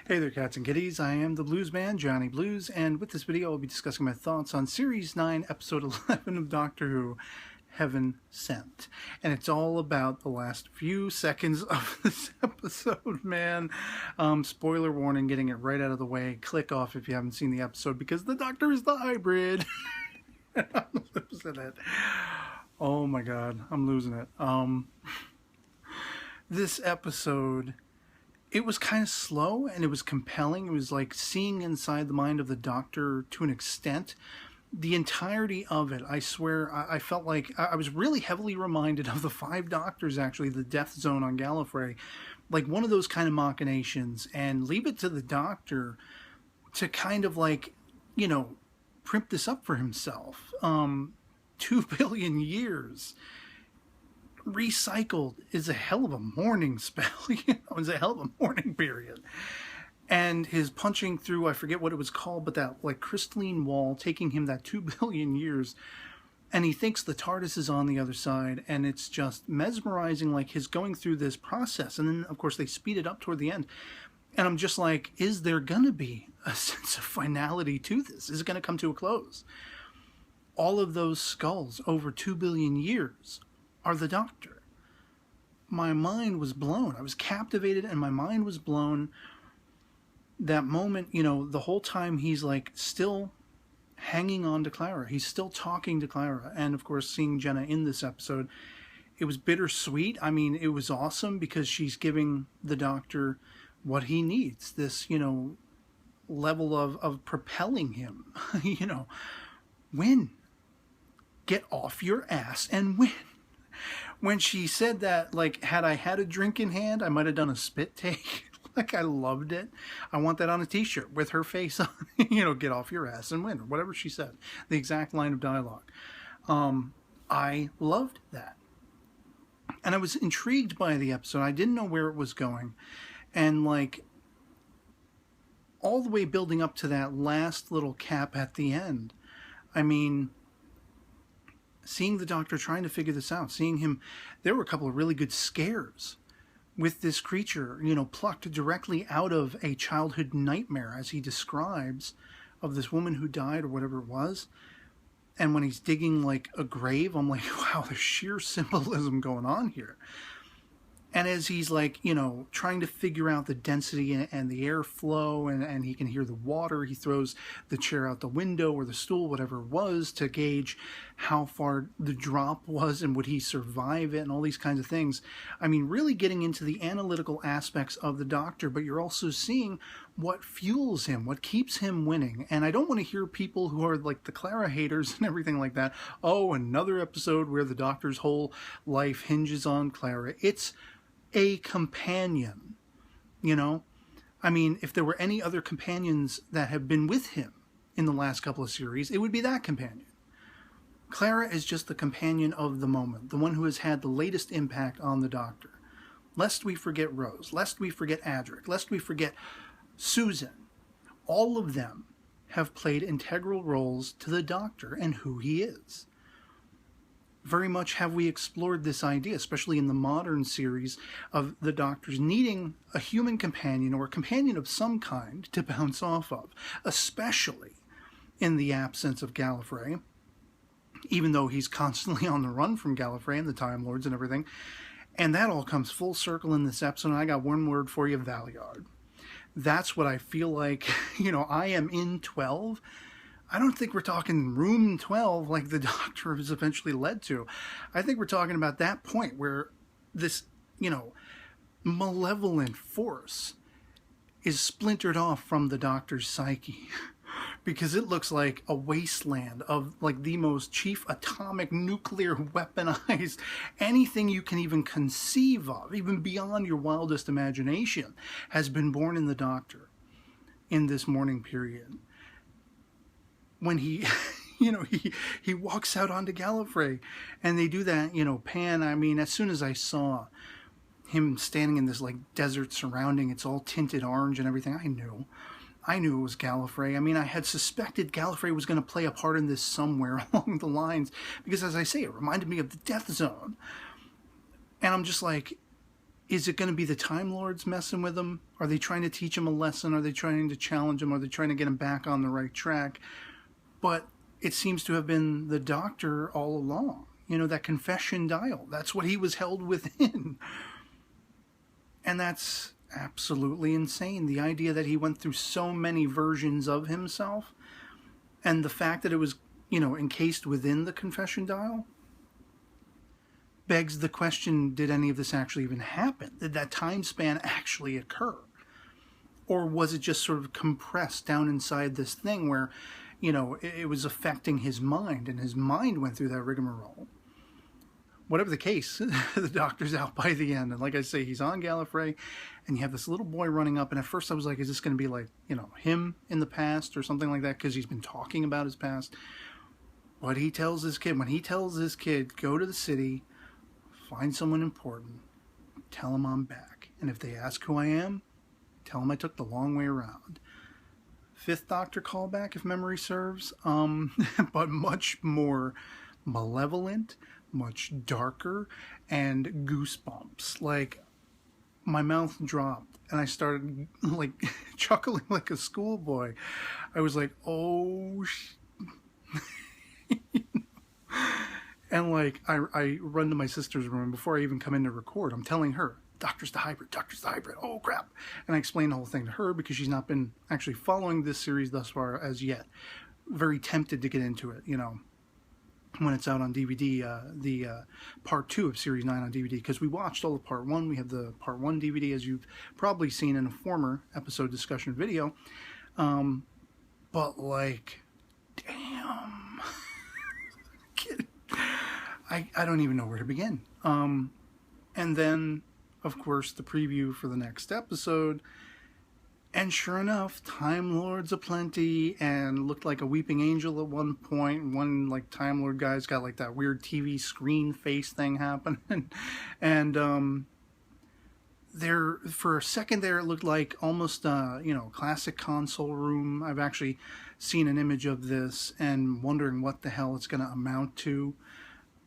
Hey there, cats and kitties. I am the Blues Man, Johnny Blues, and with this video, I'll be discussing my thoughts on Series 9, Episode 11 of Doctor Who, Heaven Sent. And it's all about the last few seconds of this episode, man. Spoiler warning, getting it right out of the way. Click off if you haven't seen the episode, because the Doctor is the hybrid. I'm losing it. Oh my god, I'm losing it. This episode, it was kind of slow and it was compelling. It was like seeing inside the mind of the Doctor to an extent. The entirety of it, I swear, I felt like I was really heavily reminded of the Five Doctors, actually, the Death Zone on Gallifrey. Like one of those kind of machinations, and leave it to the Doctor to kind of like, you know, primp this up for himself. 2 billion years. Recycled is a hell of a mourning spell, it's a hell of a mourning period. And his punching through, I forget what it was called, but that like crystalline wall, taking him that 2 billion years, and he thinks the TARDIS is on the other side, and it's just mesmerizing, like his going through this process. And then of course they speed it up toward the end, and I'm just like, is there gonna be a sense of finality to this? Is it gonna come to a close? All of those skulls over 2 billion years are the Doctor. My mind was blown. I was captivated and my mind was blown. That moment, you know, the whole time he's like still hanging on to Clara. He's still talking to Clara. And of course, seeing Jenna in this episode, it was bittersweet. I mean, it was awesome because she's giving the Doctor what he needs. This, you know, level of propelling him. You know, win. Get off your ass and win. When she said that, like, had I had a drink in hand, I might have done a spit take. Like, I loved it. I want that on a t-shirt with her face on. You know, get off your ass and win, or whatever she said. The exact line of dialogue. I loved that. And I was intrigued by the episode. I didn't know where it was going. And, like, all the way building up to that last little cap at the end. I mean, seeing the Doctor trying to figure this out, seeing him, there were a couple of really good scares with this creature, you know, plucked directly out of a childhood nightmare, as he describes, of this woman who died or whatever it was. And when he's digging like a grave, I'm like, wow, there's sheer symbolism going on here. And as he's like, you know, trying to figure out the density and the airflow, and he can hear the water, he throws the chair out the window or the stool, whatever it was, to gauge how far the drop was and would he survive it and all these kinds of things. I mean, really getting into the analytical aspects of the Doctor, but you're also seeing what fuels him, what keeps him winning. And I don't want to hear people who are like the Clara haters and everything like that, oh, another episode where the Doctor's whole life hinges on Clara. It's a companion, you know? I mean, if there were any other companions that have been with him in the last couple of series, it would be that companion. Clara is just the companion of the moment, the one who has had the latest impact on the Doctor. Lest we forget Rose, lest we forget Adric, lest we forget Susan. All of them have played integral roles to the Doctor and who he is. Very much have we explored this idea, especially in the modern series, of the Doctors needing a human companion or a companion of some kind to bounce off of, especially in the absence of Gallifrey, even though he's constantly on the run from Gallifrey and the Time Lords and everything. And that all comes full circle in this episode, and I got one word for you: Valiard. That's what I feel like, you know, I am in 12. I don't think we're talking room 12 like the Doctor has eventually led to. I think we're talking about that point where this, you know, malevolent force is splintered off from the Doctor's psyche. Because it looks like a wasteland of like the most chief atomic nuclear weaponized anything you can even conceive of, even beyond your wildest imagination, has been born in the Doctor in this mourning period. When he, you know, he walks out onto Gallifrey, and they do that, you know, pan. I mean, as soon as I saw him standing in this like desert surrounding, it's all tinted orange and everything, I knew it was Gallifrey. I mean, I had suspected Gallifrey was going to play a part in this somewhere along the lines, because as I say, it reminded me of the Death Zone. And I'm just like, Is it going to be the Time Lords messing with him? Are they trying to teach him a lesson? Are they trying to challenge him? Are they trying to get him back on the right track? But it seems to have been the Doctor all along. That confession dial. That's what he was held within. And that's absolutely insane. The idea that he went through so many versions of himself, and the fact that it was, encased within the confession dial, begs the question, did any of this actually even happen? Did that time span actually occur? Or was it just sort of compressed down inside this thing where, it was affecting his mind, and his mind went through that rigmarole? Whatever the case, the Doctor's out by the end. And like I say, he's on Gallifrey, and you have this little boy running up. And at first I was like, is this going to be like, him in the past or something like that? Because he's been talking about his past. But he tells his kid, when he tells his kid, go to the city, find someone important, tell them I'm back. And if they ask who I am, tell them I took the long way around. Fifth Doctor callback, if memory serves, but much more malevolent, much darker, and goosebumps. Like, my mouth dropped, and I started, like, chuckling like a schoolboy. I was like, oh, And like, I run to my sister's room before I even come in to record. I'm telling her, Doctor's the hybrid, Doctor's the hybrid. Oh, crap. And I explain the whole thing to her because she's not been actually following this series thus far as yet. Very tempted to get into it, when it's out on DVD, the part 2 of Series 9 on DVD. Because we watched all of part 1. We have the part 1 DVD, as you've probably seen in a former episode discussion video. But like, damn. I don't even know where to begin. And then, of course, the preview for the next episode. And sure enough, Time Lords aplenty, and looked like a weeping angel at one point. One, like, Time Lord guy's got, like, that weird TV screen face thing happening. And, there, for a second there, it looked like almost, classic console room. I've actually seen an image of this and wondering what the hell it's going to amount to.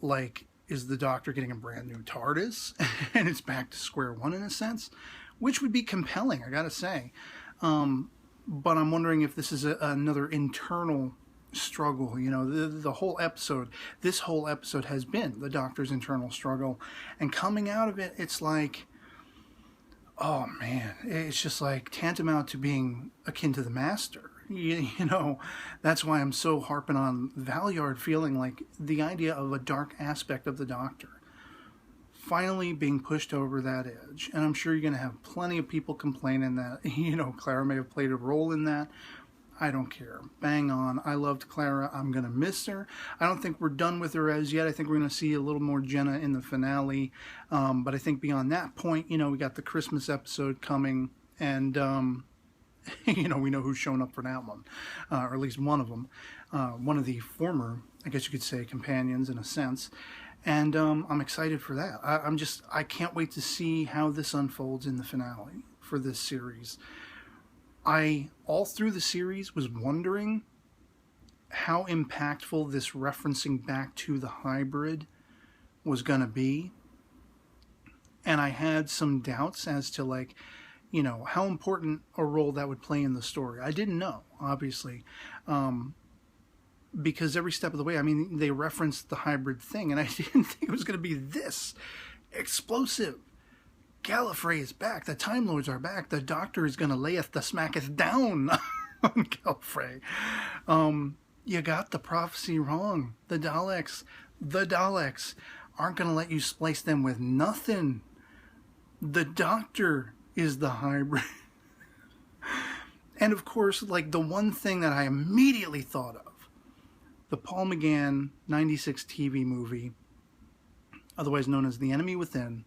Like, is the Doctor getting a brand new TARDIS? And it's back to square one in a sense? Which would be compelling, I gotta say. But I'm wondering if this is another internal struggle. The whole episode, this whole episode has been the Doctor's internal struggle. And coming out of it, it's like, oh man, it's just like tantamount to being akin to the Master. That's why I'm so harping on Valyard feeling like the idea of a dark aspect of the Doctor finally being pushed over that edge. And I'm sure you're going to have plenty of people complaining that, Clara may have played a role in that. I don't care. Bang on. I loved Clara. I'm going to miss her. I don't think we're done with her as yet. I think we're going to see a little more Jenna in the finale. But I think beyond that point, we got the Christmas episode coming. And, we know who's showing up for that one. Or at least one of them. One of the former, I guess you could say, companions in a sense. And I'm excited for that. I can't wait to see how this unfolds in the finale for this series. All through the series, was wondering how impactful this referencing back to the hybrid was going to be. And I had some doubts as to, like, how important a role that would play in the story. I didn't know, obviously. Because every step of the way, they referenced the hybrid thing, and I didn't think it was going to be this explosive. Gallifrey is back. The Time Lords are back. The Doctor is going to layeth the smacketh down on Gallifrey. You got the prophecy wrong. The Daleks aren't going to let you splice them with nothing. The Doctor is the hybrid. And of course, like, the one thing that I immediately thought of, the Paul McGann 96 TV movie, otherwise known as The Enemy Within,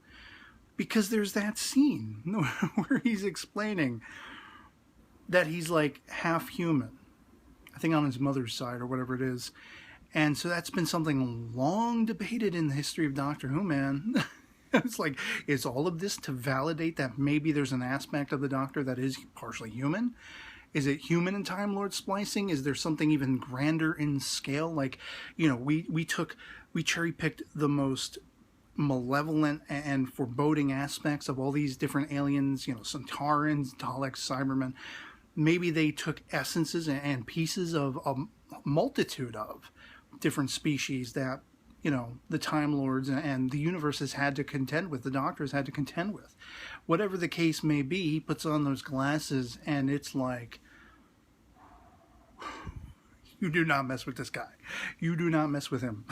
because there's that scene where he's explaining that he's like half human, I think on his mother's side or whatever it is. And so that's been something long debated in the history of Doctor Who, man. It's like, is all of this to validate that maybe there's an aspect of the Doctor that is partially human? Is it human and Time Lord splicing? Is there something even grander in scale? Like, we cherry-picked the most malevolent and foreboding aspects of all these different aliens, Centaurans, Daleks, Cybermen. Maybe they took essences and pieces of a multitude of different species that, the Time Lords and the universe has had to contend with, the Doctors had to contend with. Whatever the case may be, he puts on those glasses and it's like, you do not mess with this guy. You do not mess with him.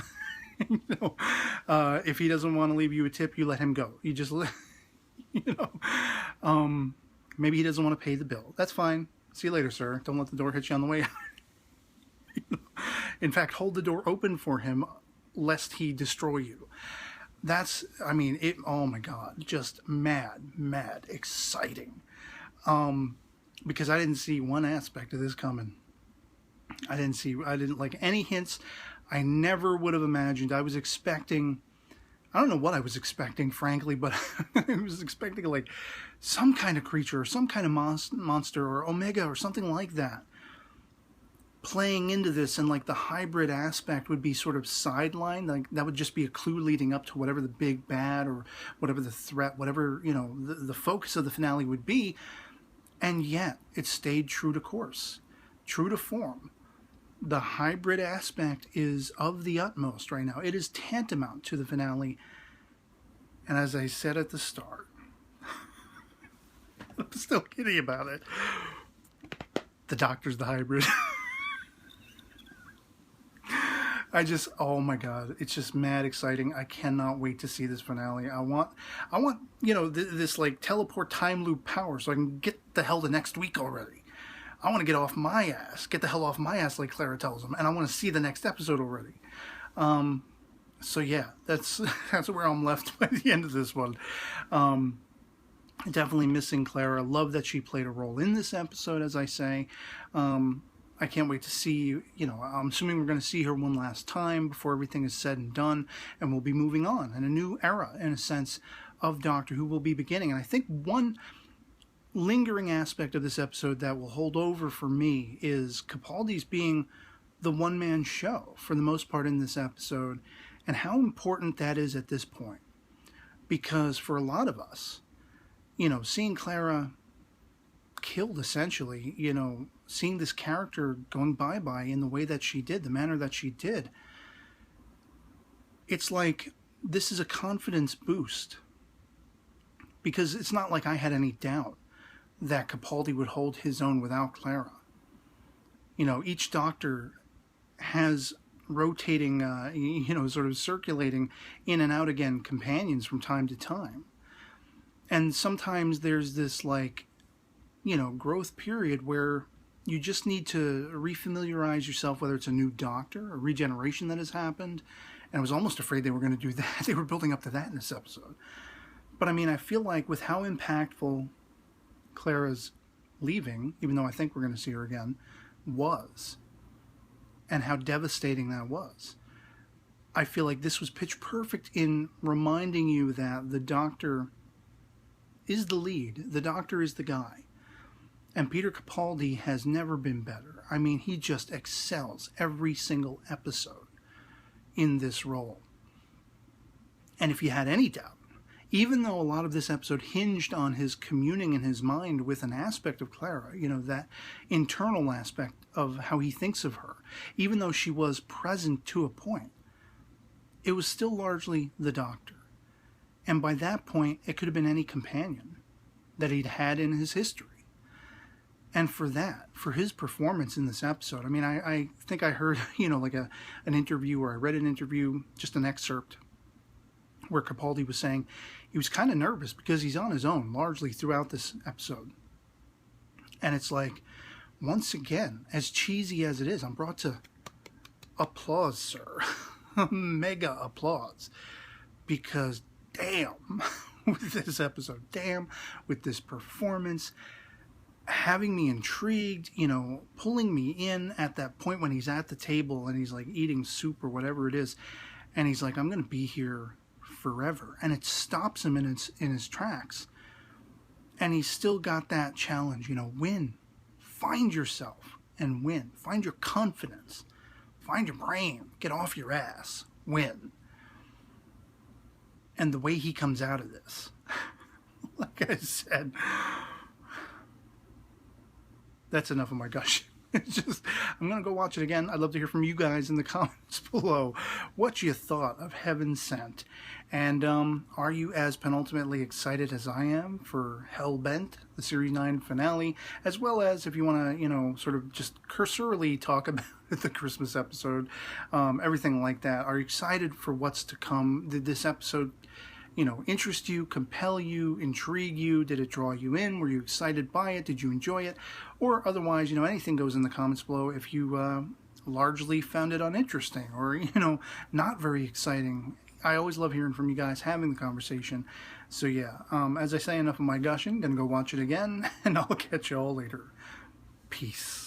If he doesn't want to leave you a tip, you let him go. You just, maybe he doesn't want to pay the bill. That's fine. See you later, sir. Don't let the door hit you on the way out. In fact, hold the door open for him, lest he destroy you. Oh my God, just mad, exciting. Because I didn't see one aspect of this coming. I didn't like any hints. I never would have imagined. I was expecting, I don't know what I was expecting, frankly, but I was expecting like some kind of creature or some kind of monster or Omega or something like that playing into this, and like the hybrid aspect would be sort of sidelined. Like that would just be a clue leading up to whatever the big bad or whatever the threat, whatever, the focus of the finale would be. And yet it stayed true to course, true to form. The hybrid aspect is of the utmost right now. It is tantamount to the finale. And as I said at the start, I'm still kidding about it. The Doctor's the hybrid. Oh my God, it's just mad exciting. I cannot wait to see this finale. I want, this like teleport time loop power so I can get the hell to next week already. I want to get off my ass, get the hell off my ass, like Clara tells him, and I want to see the next episode already. So yeah, that's where I'm left by the end of this one. Definitely missing Clara. Love that she played a role in this episode, as I say. I can't wait to see, I'm assuming we're going to see her one last time before everything is said and done, and we'll be moving on in a new era, in a sense, of Doctor Who will be beginning. And I think one lingering aspect of this episode that will hold over for me is Capaldi's being the one-man show for the most part in this episode, and how important that is at this point. Because for a lot of us, seeing Clara killed, essentially, seeing this character going bye-bye in the way that she did, the manner that she did, it's like this is a confidence boost. Because it's not like I had any doubt that Capaldi would hold his own without Clara. Each Doctor has rotating, sort of circulating in and out again companions from time to time. And sometimes there's this like, growth period where you just need to refamiliarize yourself, whether it's a new Doctor, a regeneration that has happened. And I was almost afraid they were going to do that. They were building up to that in this episode. But I feel like with how impactful Clara's leaving, even though I think we're going to see her again, was, and how devastating that was, I feel like this was pitch perfect in reminding you that the Doctor is the lead, the Doctor is the guy, and Peter Capaldi has never been better. He just excels every single episode in this role. And if you had any doubt, even though a lot of this episode hinged on his communing in his mind with an aspect of Clara, that internal aspect of how he thinks of her, even though she was present to a point, it was still largely the Doctor. And by that point, it could have been any companion that he'd had in his history. And for that, for his performance in this episode, I think I heard, like an interview, or I read an interview, just an excerpt, where Capaldi was saying he was kind of nervous because he's on his own largely throughout this episode. And it's like, once again, as cheesy as it is, I'm brought to applause, sir. Mega applause. Because damn, with this episode, damn, with this performance, having me intrigued, pulling me in at that point when he's at the table and he's like eating soup or whatever it is, and he's like, I'm going to be here forever. And it stops him in his tracks. And he's still got that challenge, win. Find yourself and win. Find your confidence. Find your brain. Get off your ass. Win. and the way he comes out of this. Like I said, that's enough of my gush. It's just, I'm going to go watch it again. I'd love to hear from you guys in the comments below what you thought of Heaven Sent. And are you as penultimately excited as I am for Hellbent, the Series 9 finale, as well as if you want to, you know, sort of just cursorily talk about the Christmas episode, everything like that. Are you excited for what's to come? Did this episode, you know, interest you, compel you, intrigue you? Did it draw you in? Were you excited by it? Did you enjoy it? Or otherwise, you know, anything goes in the comments below if you largely found it uninteresting or, you know, not very exciting. I always love hearing from you guys, having the conversation. So yeah, as I say, enough of my gushing. Gonna go watch it again, and I'll catch you all later. Peace.